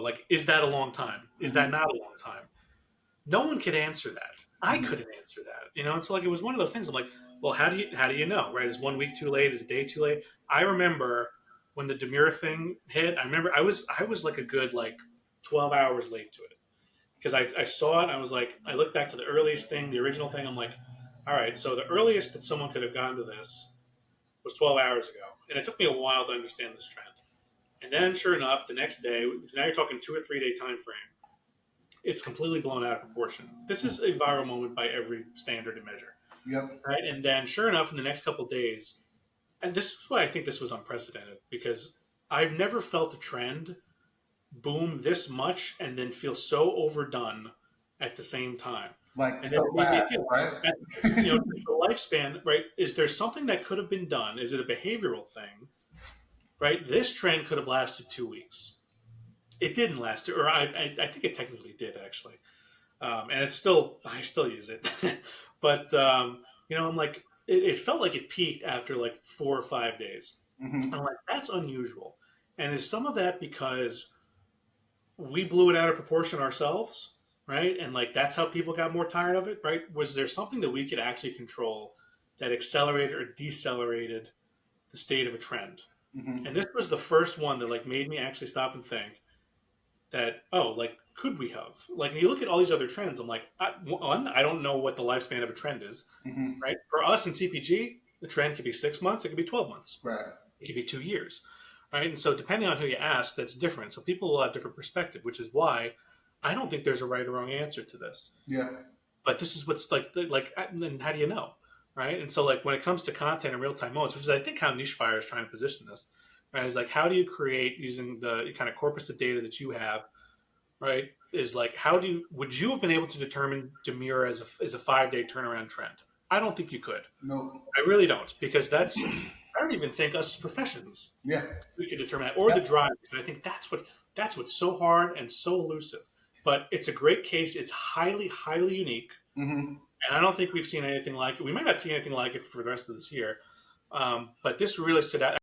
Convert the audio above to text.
Like, is that a long time? Is that not a long time? No one could answer that. I Mhm. couldn't answer that, and so like it was one of those things. I'm like, well, how do you know, right? Is 1 week too late? Is a day too late? I remember when the Demure thing hit. I remember I was like a good like 12 hours late to it because I saw it. And I was like, I looked back to the earliest thing, the original thing. I'm like, all right, so the earliest that someone could have gotten to this was 12 hours ago, and it took me a while to understand this trend. And then, sure enough, the next day, now you're talking 2 or 3 day time frame, it's completely blown out of proportion. This is a viral moment by every standard and measure, Yep. right? And then, sure enough, in the next couple of days, and this is why I think this was unprecedented because I've never felt a trend boom this much and then feel so overdone at the same time. Like And then so it made me fast, feel, right? at, the lifespan, right? Is there something that could have been done? Is it a behavioral thing, right? This trend could have lasted 2 weeks. It didn't last, or I think it technically did actually, and it's still I still use it, but I'm like it felt like it peaked after like 4 or 5 days. I'm Hmm. like that's unusual, and is some of that because we blew it out of proportion ourselves, right? And like that's how people got more tired of it, right? Was there something that we could actually control that accelerated or decelerated the state of a trend? Hmm. And this was the first one that like made me actually stop and think that like could we have like you look at all these other trends. I'm like one, I don't know what the lifespan of a trend is, Hmm. right? For us in CPG, the trend could be 6 months, it could be 12 months, Right. it could be 2 years, right? And so depending on who you ask, that's different. So people will have different perspective, which is why I don't think there's a right or wrong answer to this. Yeah. But this is what's like then how do you know, right? And so like when it comes to content in real time moments, which is I think how Niche Fire is trying to position this, right? Is like how do you create using the kind of corpus of data that you have, right? Is like would you have been able to determine Demure as a 5 day turnaround trend? I don't think you could. No. I really don't because I don't even think us as professions Yeah. we could determine that or the Yep. drivers. And I think that's what's so hard and so elusive. But it's a great case. It's highly unique, Hmm. and I don't think we've seen anything like it. We might not see anything like it for the rest of this year. But this really stood out.